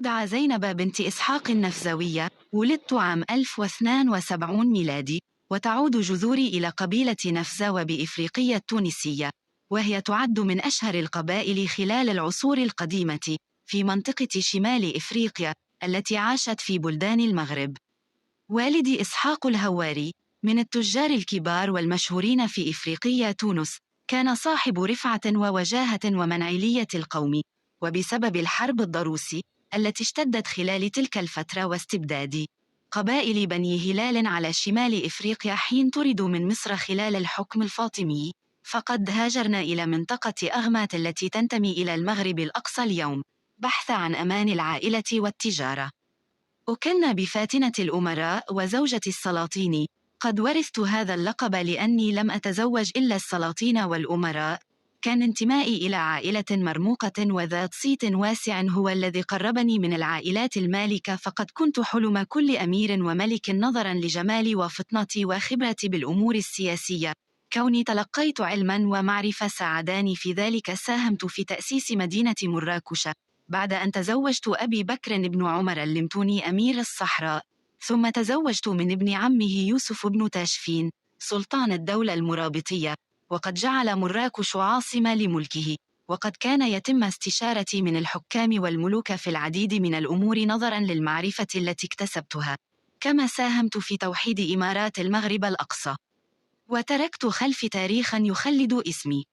دعا زينب بنت إسحاق النفزوية. ولدت عام 1072 ميلادي، وتعود جذوري إلى قبيلة نفزاوة بإفريقية التونسية، وهي تعد من أشهر القبائل خلال العصور القديمة في منطقة شمال إفريقيا التي عاشت في بلدان المغرب. والدي إسحاق الهواري من التجار الكبار والمشهورين في إفريقية تونس، كان صاحب رفعة ووجاهة ومنعلية القوم، وبسبب الحرب الضروس التي اشتدت خلال تلك الفترة واستبداد قبائل بني هلال على شمال إفريقيا حين طردوا من مصر خلال الحكم الفاطمي، فقد هاجرنا إلى منطقة أغمات التي تنتمي إلى المغرب الأقصى اليوم، بحث عن أمان العائلة والتجارة. أكن بفاتنة الأمراء وزوجة السلاطين. قد ورثت هذا اللقب لأني لم أتزوج إلا السلاطين والأمراء. كان انتمائي إلى عائلة مرموقة وذات صيت واسع هو الذي قربني من العائلات المالكة، فقد كنت حلم كل أمير وملك نظرا لجمالي وفطنتي وخبرتي بالأمور السياسية. كوني تلقيت علما ومعرفة ساعداني في ذلك. ساهمت في تأسيس مدينة مراكش بعد أن تزوجت أبي بكر بن عمر اللمتوني أمير الصحراء، ثم تزوجت من ابن عمه يوسف بن تاشفين سلطان الدولة المرابطية، وقد جعل مراكش عاصمة لملكه. وقد كان يتم استشارتي من الحكام والملوك في العديد من الأمور نظراً للمعرفة التي اكتسبتها. كما ساهمت في توحيد إمارات المغرب الأقصى، وتركت خلفي تاريخاً يخلد اسمي.